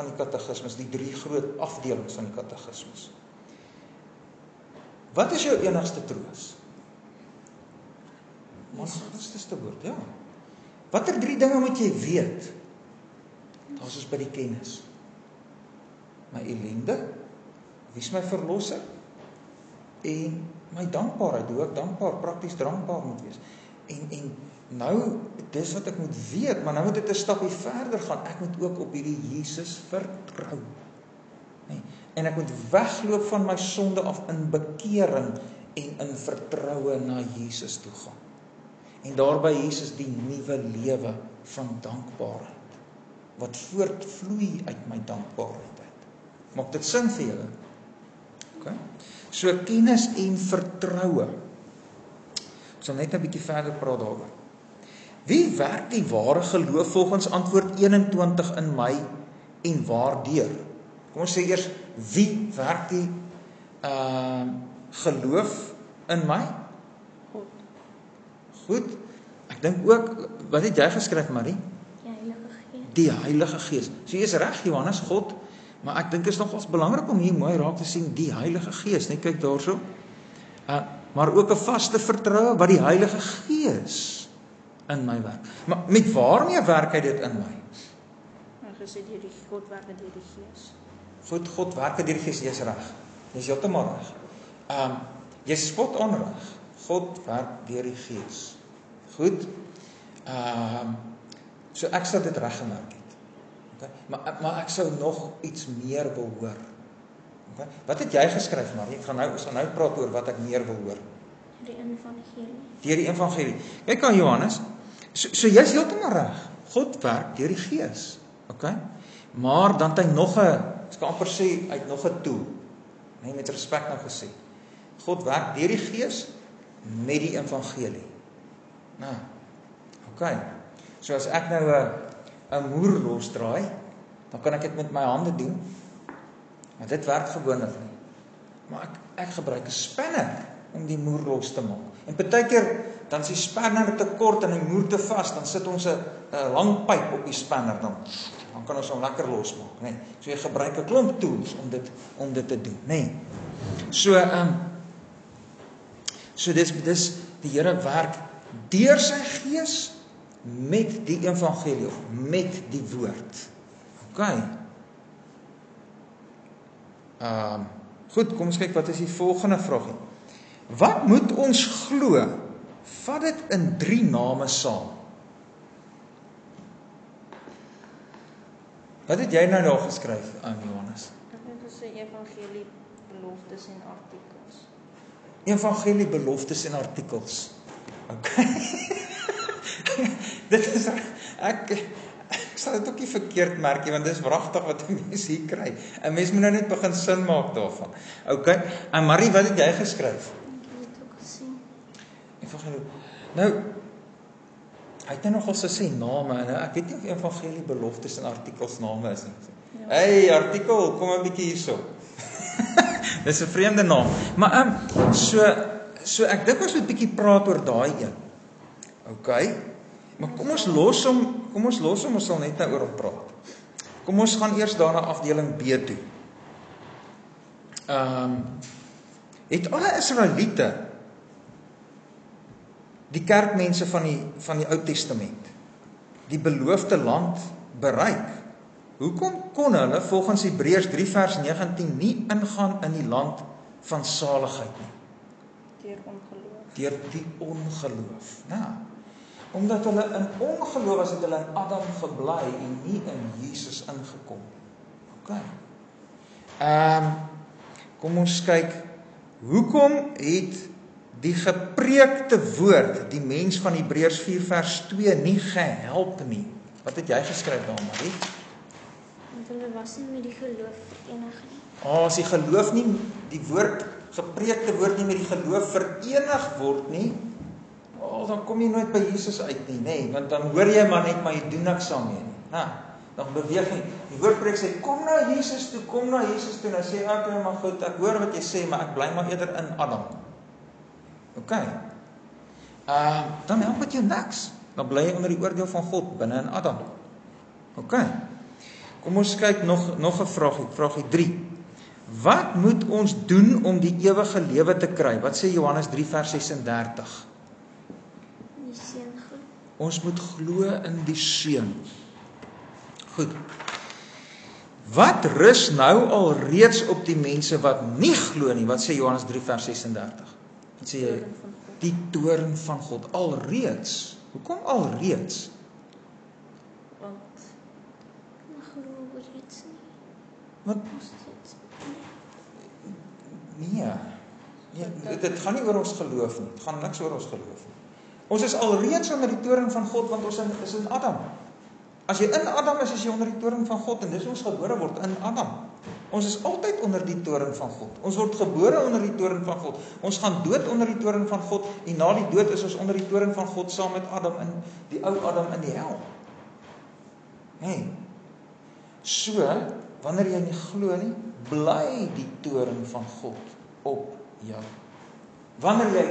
A: die katekismes, die 3 groot afdelings van die katekismes. Wat is jou enigste troos? Om aan Christus te word, ja. Watter 3 dinge moet jy weet? Daar is by die kennis. My ellende, wie is my verlosser? En my dankbaarheid, hoe ek dankbaar, prakties dankbaar moet wees. En nou, dis wat ek moet weet, maar nou moet dit 'n stapie verder gaan. Ek moet ook op hierdie Jesus vertrou. Nee, en ek moet wegloop van my sonde af in bekering en in vertroue na Jesus toe gaan. En daarby Jesus die nuwe lewe van dankbaarheid, wat voortvloei uit my dankbaarheid uit. Maak dit sin vir julle? Okay. So kennis en vertroue. Ek sal net 'n bietjie verder praat daaroor. Wie werk die ware geloof volgens antwoord 21 in my en waardeur? Kom ons sê eers, wie werk die geloof in my?
B: God.
A: Goed. Ek dink ook, wat het jy geskryf, Marie?
C: Die Heilige Gees.
A: Die Heilige Gees. So jy is reg, Johannes, God, maar ek dink is nogals belangrik om hier mooi raak te sien, die Heilige Gees, net kyk daarso. Maar ook 'n vaste vertroue wat die Heilige Gees in my werk. Maar met waarmee werk hy dit in my?
B: Maar gesê deur die God werk deur die Gees.
A: Goed, God werk deur die Gees, jy's reg. Jy's heeltemal reg. Jy's spot on reg. God werk deur die Gees. Goed. So ek sou dit reg gemerk het. Okay? Maar ek sou nog iets meer wil hoor. Okay? Wat het jy geskryf, Marie? Ek gaan nou praat oor wat ek meer wil hoor.
C: Die evangelie.
A: Deur die evangelie. Kyk aan Johannes. So jy's heeltemal reg. God werk deur die Gees. Okay? Maar dan het hy nog 'n, ek kan amper sê, hy het nog 'n tool. Nee, met respek nou gesê. God werk deur die Gees met die evangelie. Nou. Okay. So as ek nou 'n moer losdraai, dan kan ek dit met my hande doen. Maar dit werk gewoonlik nie. Maar ek gebruik 'n spanner om die moer los te maak. En partykeer dan is die spanner te kort en die moer te vas, dan sit ons 'n lang pyp op die spanner, dan kan ons hom lekker losmaak, nê. So jy gebruik 'n klomp tools om dit te doen, nê. So dis die Here werk deur sy Gees met die evangelie of met die woord. Okay. Goed, kom ons kyk wat is die volgende vraagie. Wat moet ons glo? Vat dit in 3 name saam. Wat het jy nou daar geskryf aan Johannes?
B: Ek het gesê evangelie, beloftes en artikels.
A: Evangelie, beloftes en artikels. Okay. Dit is ek sal dit ook nie verkeerd merk nie, want dit is wragtig wat mense hier kry. 'n Mens moet nou net begin sin maak daarvan. Okay. En Marie, wat het jy geskryf?
C: Ek het dit ook gesien.
A: Evangelie. Nou, hy het nogal gesê name, en ek weet nie of evangelie, beloftes en artikels name is nie.
B: Ja.
A: Hey, artikel, kom 'n bietjie hierso. Dis 'n vreemde naam. Maar so ek dink ons moet 'n bietjie praat oor daai een. Okay. Maar kom ons los hom, ons sal net nou oor hom praat. Kom ons gaan eers daarna afdeling B toe. Het alle Israeliete, die kerkmense van die Ou Testament, die beloofde land bereik? Hoekom kon hulle volgens Hebreërs 3 vers 19 nie ingaan in die land van saligheid nie?
B: Deur ongeloof.
A: Deur die ongeloof. Nou, omdat hulle in ongeloof was, het hulle in Adam gebly en nie in Jesus ingekom. Okay. Kom ons kyk, hoekom het die gepreekte woord die mens van Hebreërs 4 vers 2 nie gehelp nie? Wat het jy geskryf daar, Marie?
C: Want hulle was nie met die geloof verenig nie.
A: As die geloof nie, die woord, gepreekte woord nie met die geloof verenig word nie, dan kom jy nooit by Jesus uit nie, nê, want dan hoor jy maar net, maar jy doen niks daarmee nie. Nou, dan beweeg nie. Die woordpreek sê, kom na Jesus toe, nou sê ek, maar goed, ek hoor wat jy sê, maar ek bly maar eerder in Adam. Okay. Dan help dit jou niks. dan bly jy onder die oordeel van God binne in Adam. OK. Kom ons kyk nog 'n vraagie 3. Wat moet ons doen om die ewige lewe te kry? Wat sê Johannes 3 vers 36?
C: Die seun glo.
A: Ons moet glo in die seun. Goed. Wat rus nou al reeds op die mense wat nie glo nie? Wat sê Johannes 3 vers 36? Wat sê jy? Die toorn van God. Alreeds. Hoekom alreeds?
B: Want
C: Maar glo reeds nie.
A: Want
C: Nog steeds
A: nee, dit gaan nie oor ons geloof nie. Dit gaan niks oor ons geloof nie. Ons is alreeds onder die toorn van God, want ons is in Adam. As jy in Adam is jy onder die toorn van God, en dis ons gebore word in Adam. Ons is altyd onder die toorn van God. Ons word gebore onder die toorn van God. Ons gaan dood onder die toorn van God, en na die dood is ons onder die toorn van God saam met Adam in die ou Adam in die hel. Nee. So, wanneer jy nie glo nie, bly die toorn van God op jou. Wanneer jy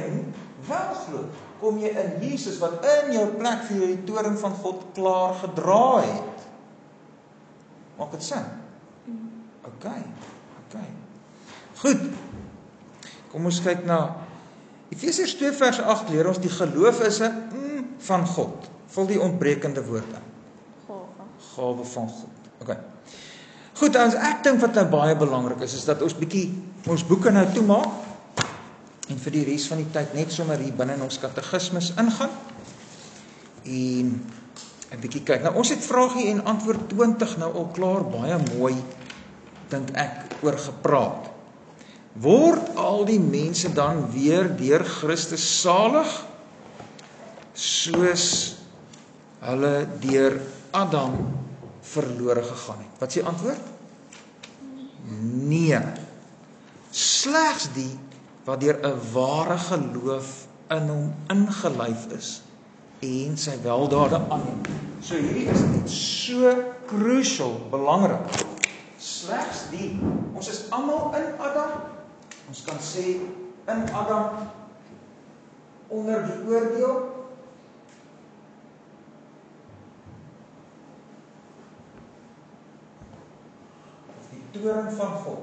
A: wel glo, kom jy in Jesus wat in jou plek vir jou die toorn van God klaar gedra het. Maak dit sin? OK. Goed. Kom ons kyk na Efesiërs 2 vers 8 leer ons die geloof is 'n van God. Vul die ontbrekende woord in. Gawe van God. OK. Goed, ons ek dink wat nou baie belangrik is dat ons bietjie ons boeke nou toemaak en vir die res van die tyd net sommer hier binne in ons katekismes ingaan en 'n bietjie kyk. Nou ons het vragie en antwoord 20 nou al klaar baie mooi dink ek oor gepraat. Word al die mense dan weer deur Christus salig soos hulle deur Adam verlore gegaan het? Wat is die antwoord? Nee. Slegs die wat deur 'n ware geloof in hom ingelyf is en sy weldade aanneem. So hierdie is net so crucial, belangrik. Slegs die, ons is almal in Adam. Ons kan sê in Adam onder die oordeel. Die toorn van God.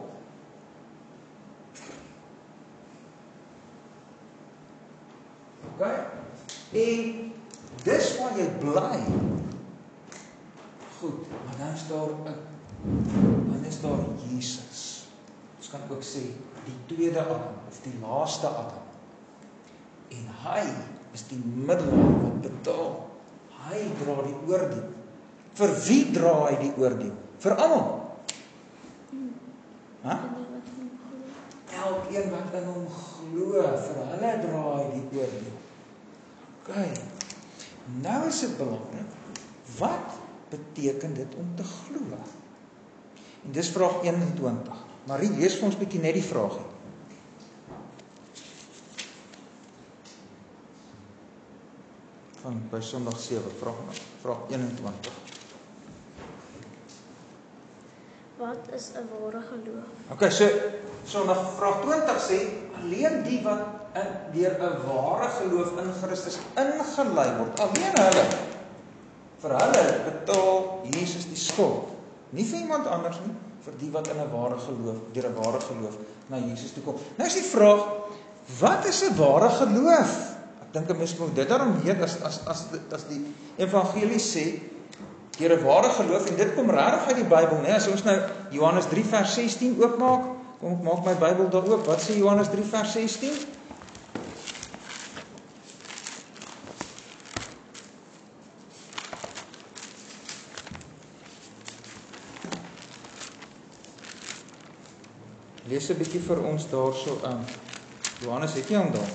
A: OK? En dis waar jy bly. Goed, maar dan is daar Jesus. Ons kan ook sê die tweede Adam of die laaste Adam. En hy is die middelaar wat betaal. Hy dra die oordeel. Vir wie dra hy die oordeel? Vir almal. Elkeen wat in hom glo, vir hulle dra hy die oordeel. OK. Nou is dit belangrik. Wat beteken dit om te glo? En dis vraag 21. Marie, lees vir ons bietjie net die vraagie. Van by Sondag 7, vraag 21.
C: Wat is 'n ware geloof?
A: OK, so na vraag 20 sê, alleen die wat deur 'n ware geloof in Christus ingelei word, alleen hulle, vir hulle betaal Jesus die skuld. Nie vir iemand anders nie, vir die wat in 'n ware geloof, deur 'n ware geloof na Jesus toe kom. Nou is die vraag, wat is 'n ware geloof? Ek dink 'n mens moet dit daarom weet as die evangelie sê deur 'n ware geloof, en dit kom regtig uit die Bybel, né? As ons nou Johannes 3 vers 16 oopmaak, kom ek maak my Bybel daar oop. Wat sê Johannes 3 vers 16? Lees 'n bietjie vir ons daarso aan. Johannes, het jy hom daar?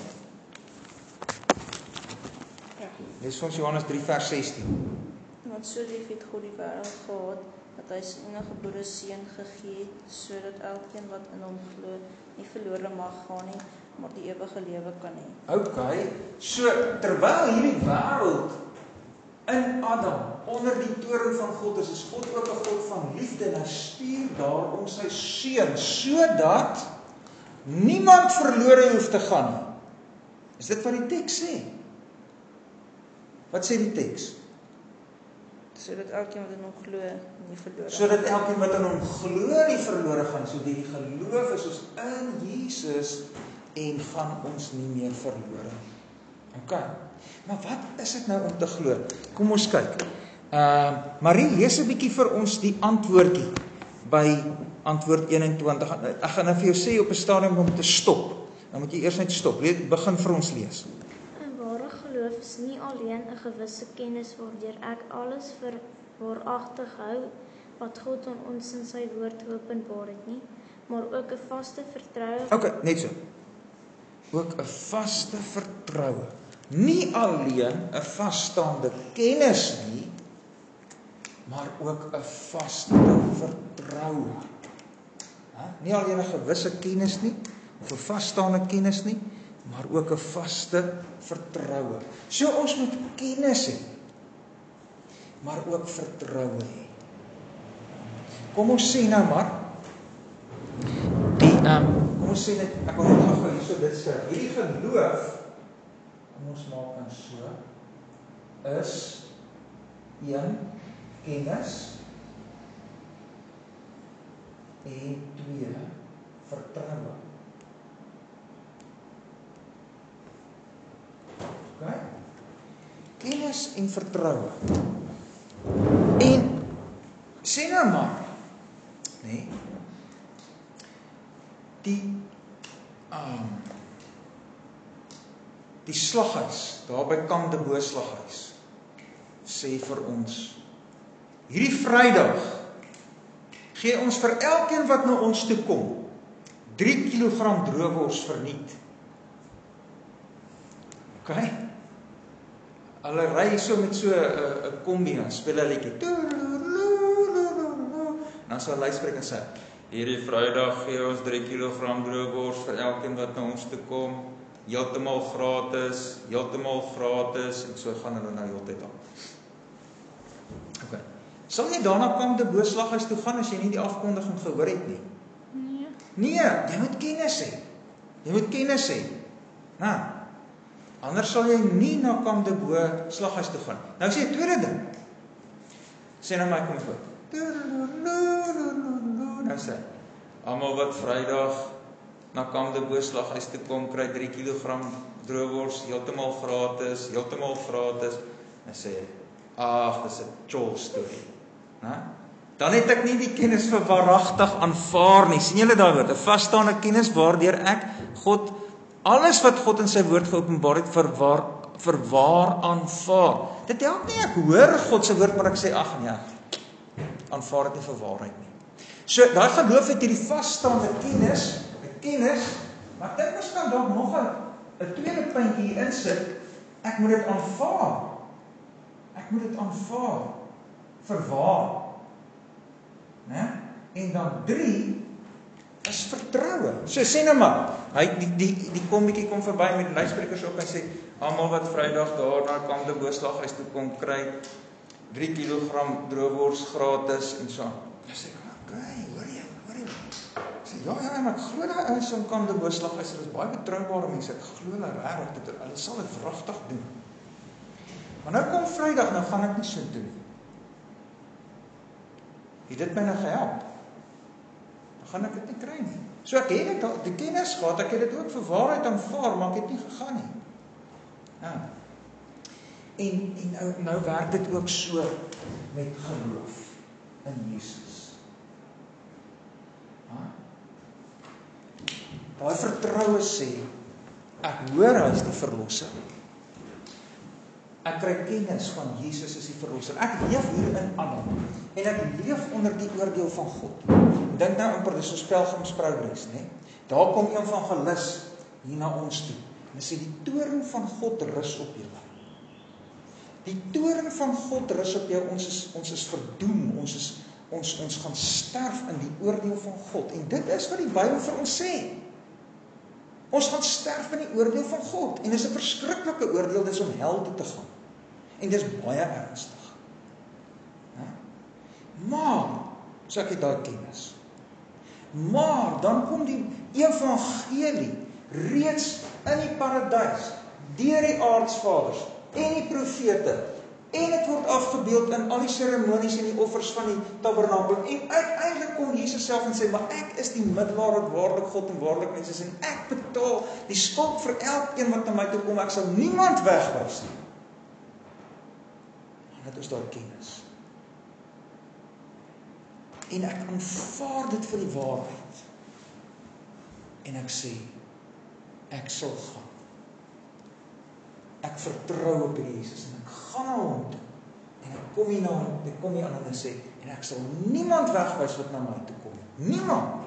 B: Ja.
A: Lees vir ons Johannes 3 vers 16.
B: Want so lief het God die wêreld gehad, dat hy sy enige gebore seun gegee het, sodat elkeen wat in hom glo, nie verlore mag gaan nie, maar die ewige lewe kan hê.
A: OK, so terwyl hierdie wêreld in Adam onder die toorn van God is God ook 'n God van liefde en hy stuur daarom sy seun sodat niemand verlore hoef te gaan nie. Is dit wat die teks sê? Wat sê die teks?
B: Sodat elkeen wat in hom glo nie verlore gaan.
A: Sodat elkeen wat in hom glo nie verlore gaan, so die geloof is ons in Jesus en gaan ons nie meer verlore. OK. Maar wat is dit nou om te glo? Kom ons kyk. Marie, lees 'n bietjie vir ons die antwoordjie by antwoord 21. Ek gaan nou vir jou sê op 'n stadium om te stop. Dan moet jy eers net stop. Begin vir ons lees.
C: 'n Ware geloof is nie alleen 'n gewisse kennis waardeur ek alles vir waaragtig hou wat God aan ons in sy woord geopenbaar het nie, maar ook 'n vaste vertroue.
A: OK, net so. Ook 'n vaste vertroue. Nie alleen 'n vasstaande kennis nie, maar ook 'n vaste vertroue. Nie alleen 'n gewisse kennis nie, of 'n vasstaande kennis nie, maar ook 'n vaste vertroue. So ons moet kennis hê, maar ook vertroue hê. Kom ons sê nou maar, kom ons sê net, ek wil net gou hierso dit sê, hierdie geloof, kom ons maak dan so, is 1 kennis en 2 vertroue. OK? Kennis en vertroue. En sê nou maar, nee, die slaghuis, daar by Kamp de Boer slaghuis, sê vir ons, hierdie Vrydag gee ons vir elkeen wat na ons toe kom 3 kg droewors verniet. OK? Hulle ry so met so 'n kombi, dan speel hulle liedjie. Dan sal hulle spreek en sê, hierdie Vrydag gee ons 3 kg droewors vir elkeen wat na ons toe kom, heeltemal gratis, en so gaan hulle nou heeltyd aan. OK. Sal jy daarna Kamp de Boer slaghuis toe gaan as jy nie die afkondiging gehoor het nie? Nee, jy moet kennis hê. Anders sal jy nie na Kamp de Boer slaghuis toe gaan. Nou sê 'n tweede ding. Sê nou my kom voor. Nou sê, almal wat Vrydag na Kamp de Boer slaghuis toe kom, kry 3 kg droewors, heeltemal gratis. En sê, ag, dis 'n chol storie. Dan het ek nie die kennis vir waaragtig aanvaar nie. Sien julle daai woord? 'n vasstaande kennis waardeur ek alles wat God in sy woord geopenbaar het vir waar aanvaar. Dit help nie ek hoor God se woord maar ek sê ag nee, aanvaar dit nie vir waarheid nie. So daai geloof het hierdie vasstaande kennis, maar dit is dan dalk nog 'n tweede puntjie hier insit. Ek moet dit aanvaar. Vir waar. Né? En dan 3 is vertroue. So sê nou maar, hy die kombietjie kom verby met luidsprekers op en sê almal wat Vrydag daar na Kamp de Boer slaghuis toe kom kry 3 kg droewors gratis en so. Dan sê ek, okay, hoor jy. Sê ja, maar ek glo daai ouens van Kamp de Boer slaghuis, hulle is baie betroubare mense. Ek glo hulle regtig, hulle sal dit wragtig doen. Maar nou kom Vrydag, nou gaan ek nie so toe nie. Het dit my nou gehelp? Dan gaan ek dit nie kry nie. So ek het dit, die kennis gehad, ek het dit ook vir waarheid aanvaar, maar ek het nie gegaan nie. Ja. En nou werk dit ook so met geloof in Jesus. Daai vertroue sê, ek hoor hy is die verlosser. Ek kry kennis van Jesus as die verlosser. Ek leef hier in Adam en ek leef onder die oordeel van God. Dink nou amper dis so pelgrimsprogres, né? Daar kom een van gelus hier na ons toe. En sê die toorn van God rus op julle. Die toorn van God rus op jou. Ons is verdoem. Ons gaan sterf in die oordeel van God. En dit is wat die Bybel vir ons sê. Ons gaan sterf in die oordeel van God. En dis 'n verskriklike oordeel, dis om hel toe te gaan. En dis baie ernstig. Maar, so ek het daai kennis. Maar, dan kom die evangelie reeds in die paradys, deur die aardsvaders, en die profete, en dit word afgebeeld in al die seremonies en die offers van die tabernakel, en uiteindelik kom Jesus self en sê, maar ek is die middelaar wat waarlik God en waarlik mens is, en ek betaal die skuld vir elkeen wat na my toe kom, ek sal niemand wegwys nie. En dit is daar kennis. En ek aanvaar dit vir die waarheid. En ek sê, ek sal gaan. Ek vertrou op Jesus en ek gaan na hom toe. En ek kom hier na hom, ek kom hier aan en sê, en ek sal niemand wegwys wat na my toe kom. Niemand.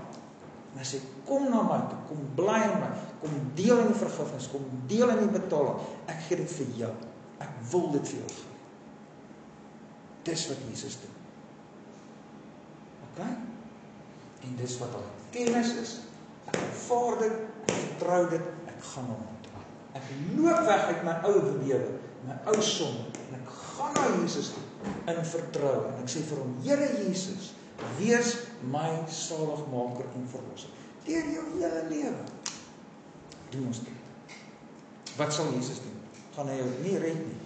A: En hy sê, kom na my toe, kom bly in my, kom deel in die vergifnis, kom deel in die betaling. Ek gee dit vir jou. Ek wil dit vir jou gee. Dis wat Jesus doen. Okay? En dis wat al kennis is. Ek aanvaar dit, ek vertrou dit, ek gaan na hom toe. Ek loop weg uit my ou lewe, my ou sonde, en ek gaan na Jesus toe in vertrou. En ek sê vir hom, Here Jesus, wees my saligmaker en verlosser. Deur jou hele lewe. Doen ons dit. Wat sal Jesus doen? Gaan hy jou nie red nie?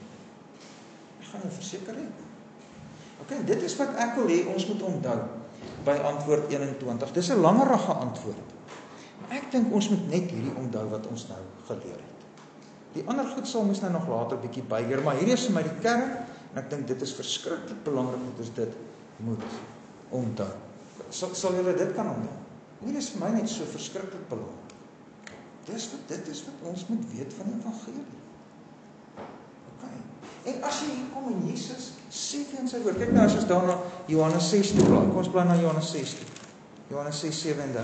A: Hy gaan jou verseker red. Okay, dit is wat ek wil hê ons moet onthou by antwoord 21. Dis 'n langerige antwoord. Maar ek dink ons moet net hierdie onthou wat ons nou geleer het. Die ander goed sal ons nou nog later bietjie byleer, maar hierdie is vir my die kern en ek dink dit is verskriklik belangrik dat ons dit moet onthou. Sal julle dit kan onthou? Hierdie is vir my net so verskriklik belangrik. Dit is wat ons moet weet van die evangelie. En as jy hier kom en Jesus sê vir in sy woord, kyk nou as ons daar na Johannes 6 toe blaai, kom ons blaai na Johannes 6 toe. Johannes 6:37.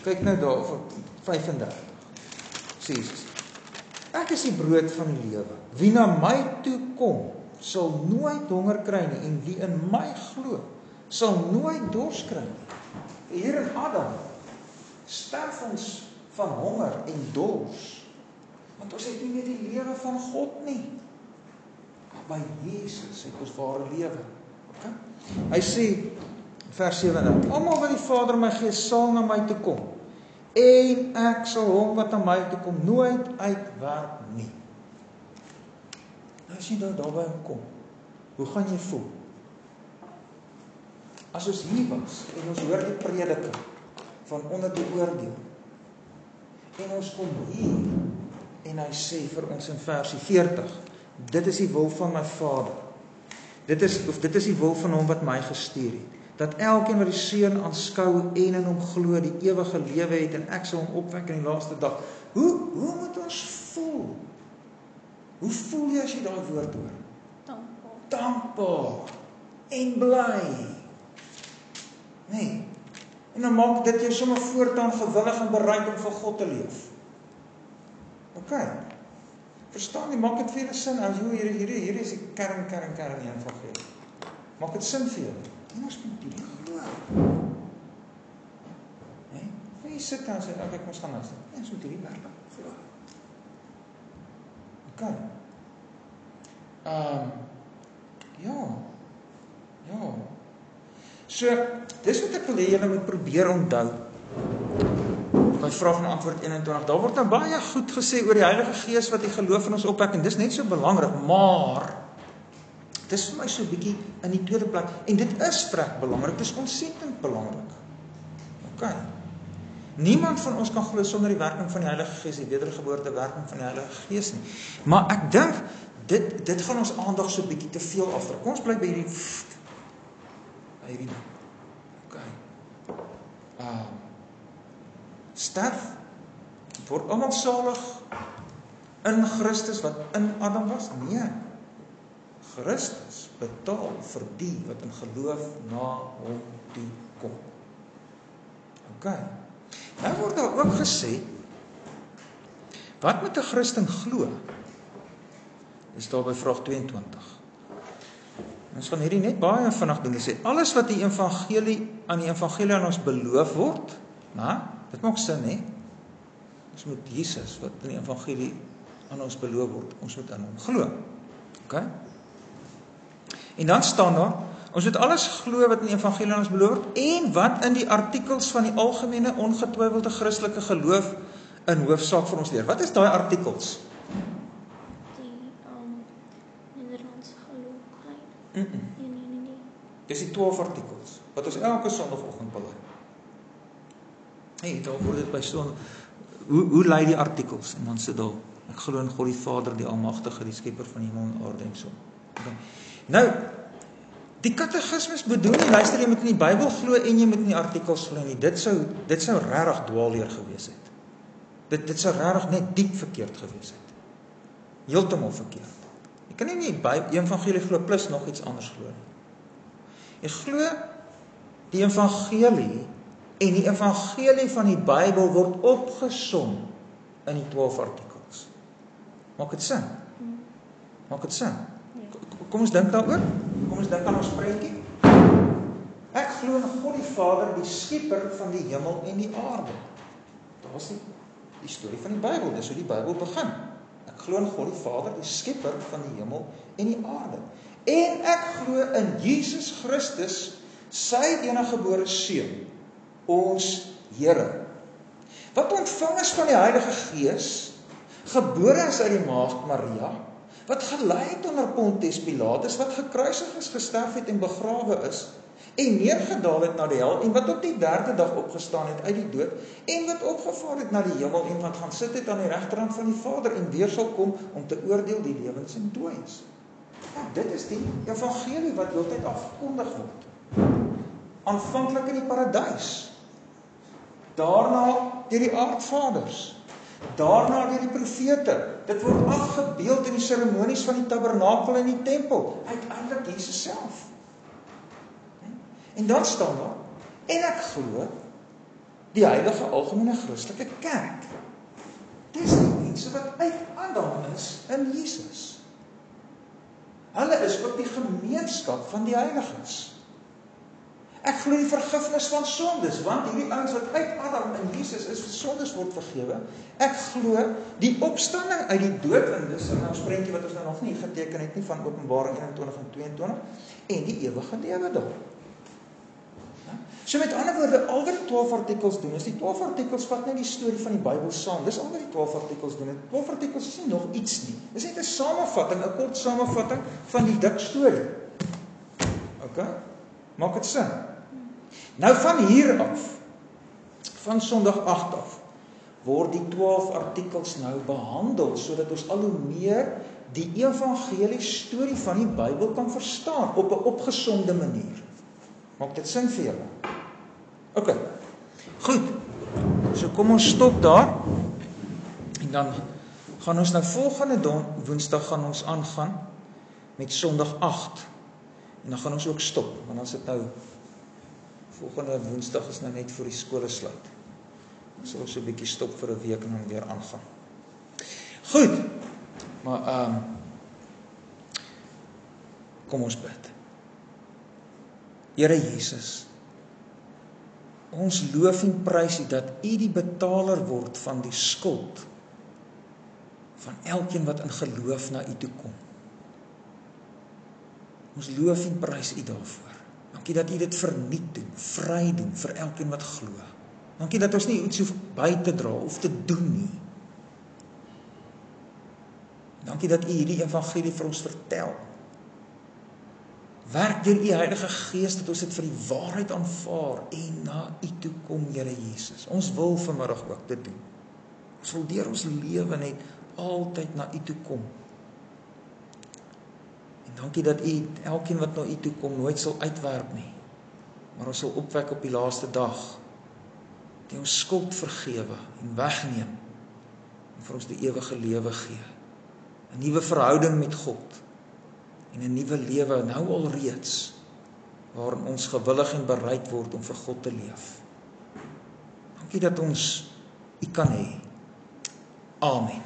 A: Kyk nou daar vir 35. Sê Jesus, ek is die brood van die lewe. Wie na my toe kom, sal nooit honger kry nie, en wie in my glo, sal nooit dors kry nie. Hier in Adam sterf ons van honger en dors. Want ons het nie meer die lewe van God nie. Maar by Jesus het ons ware lewe. Okay? Hy sê, vers 7, almal wat die Vader my gee, sal na my toe kom. En ek sal hom wat na my toe kom, nooit uitwerp nie. Nou as jy nou daarby kom, hoe gaan jy voel? As ons hier was, en ons hoor die prediking van onder die oordeel, en ons kom hier, en hy sê vir ons in versie 40, dit is die wil van my Vader. Dit is die wil van hom wat my gestuur het. Dat elkeen wat die Seun aanskou en in hom glo, die ewige lewe het, en ek sal hom opwek in die laaste dag. Hoe moet ons voel? Hoe voel jy as jy daai woord hoor? Dankbaar. En bly. Nee. En dan maak dit jou sommer voortaan gewillig en bereid om vir God te leef. Okay. Verstaan jy, maak dit vir julle sin, as hier is die kern die evangelie. Maak dit sin vir julle. En ons moet die glo. Nee? En jy sit en sê, ek ons gaan nou sê, ons moet hierdie werklik glo. Okay. Ja. So, dis wat ek wil hê julle moet probeer onthou. My vraag en antwoord 21, daar word nou baie goed gesê oor die Heilige Gees wat die geloof in ons opwek, en dis net so belangrik, maar dis vir my so bietjie in die tweede plek, en dit is vrek belangrik, dit is ontsettend belangrik. Okay. Niemand van ons kan glo sonder die werking van die Heilige Gees, die wedergeboorte werking van die Heilige Gees nie. Maar ek dink, dit gaan ons aandag so bietjie te veel afdruk. Kom ons bly by hierdie ding. Okay. Sterf, word almal salig in Christus wat in Adam was? Nee. Christus betaal vir die wat in geloof na hom toe kom. Okay. Nou word daar ook gesê, wat moet 'n Christen glo? Dis daar by vraag 22. Ons gaan hierdie net baie vinnig doen. Dit sê, alles wat die evangelie aan ons beloof word, dit maak sin, hè? Ons moet Jesus, wat in die evangelie aan ons beloof word, ons moet in hom glo. Okay? En dan staan daar, ons moet alles glo wat in die evangelie aan ons beloof word, en wat in die artikels van die algemene ongetwyfelde Christelike geloof in hoofsaak vir ons leer? Wat is daai artikels?
C: Die Nederlandse geloofheid. Nee.
A: Dis die 12 artikels, wat ons elke Sondagoggend bely. Hey, daar word dit by Sondag, hoe lei die artikels? En dan sit daar, ek glo in God die Vader, die Almagtige, die Skepper van hemel en aarde en so. Okay. Nou, die katekismes bedoel nie, luister, jy moet in die Bybel glo en jy moet in die artikels glo nie. Dit sou regtig dwaalleer gewees het. Dit sou regtig net diep verkeerd gewees het. Heeltemal verkeerd. Jy kan nie die evangelie glo plus nog iets anders glo nie. Jy glo die evangelie en die evangelie van die Bybel word opgesom in die 12 artikels. Maak dit sin? Maak dit sin? Kom ons dink daaroor. Kom ons dink aan ons prentjie. Ek glo in God die Vader, die skepper van die hemel en die aarde. Daar is die storie van die Bybel, dis hoe die Bybel begin. Ek glo in God die Vader, die skepper van die hemel en die aarde. En ek glo in Jesus Christus, sy eniggebore seun, ons Here, wat ontvang is van die Heilige Gees, gebore is uit die maagd Maria, wat gelei het onder Pontius Pilatus, wat gekruisig is, gesterf het en begrawe is, en neergedaal het na die hel, en wat op die 3de dag opgestaan het uit die dood, en wat opgevaar het na die hemel, en wat gaan sit het aan die regterhand van die Vader, en weer sal kom om te oordeel die lewens en dooies. Ja, dit is die evangelie wat heeltyd afgekondig word. Aanvanklik in die paradys, daarna deur die aardvaders, daarna deur die profete. Dit word afgebeeld in die seremonies van die tabernakel en die tempel, uiteindelik Jesus self. En dan staan daar, en ek glo die heilige algemene Christelike kerk. Dis die mense wat uit Adam is in Jesus. Hulle is ook die gemeenskap van die heiliges. Ek glo die vergifnis van sondes, want hierdie ouens wat uit Adam in Jesus is, sondes word vergewe. Ek glo die opstanding uit die dood, en dis 'n prentjie wat ons nou nog nie geteken het nie, van Openbaring 21 en 22, en die ewige lewe daar. So met ander woorde, al wat die 12 artikels doen, is die 12 artikels vat net die storie van die Bybel saam. Dis al wat die 12 artikels doen. Die 12 artikels is nie nog iets nie. Dis net 'n samevatting, 'n kort samevatting van die dik storie. OK? Maak dit sin? Nou van hier af, van Sondag 8 af, word die 12 artikels nou behandel, sodat ons al hoe meer die evangelie storie van die Bybel kan verstaan, op 'n opgesomde manier. Maak dit sin vir julle? OK, goed, so kom ons stop daar, en dan gaan ons nou volgende woensdag gaan ons aangaan met Sondag 8, en dan gaan ons ook stop, want as dit nou, volgende woensdag is nou net voor die skole sluit, dan sal ons so 'n bietjie stop vir 'n week en dan weer aangaan. Goed, maar kom ons bid. Here Jesus, ons loof en prys U dat U die betaler word van die skuld van elkeen wat in geloof na U toe kom. Ons loof en prys U daarvoor. Dankie dat U dit vernuut doen, vry doen vir elkeen wat glo. Dankie dat ons nie iets hoef by te dra of te doen nie. Dankie dat U hierdie evangelie vir ons vertel. Werk deur U Heilige Gees dat ons dit vir die waarheid aanvaar en na U toe kom, Here Jesus. Ons wil vanmiddag ook dit doen. Ons wil deur ons lewe net altyd na U toe kom. En dankie dat U elkeen wat na U toe kom nooit sal uitwerp nie, maar ons sal opwek op die laaste dag, die ons skuld vergewe en wegneem en vir ons die ewige lewe gee. 'n Nuwe verhouding met God en 'n nuwe lewe nou al reeds, waarin ons gewillig en bereid word om vir God te leef. Dankie dat ons U kan hê. Amen.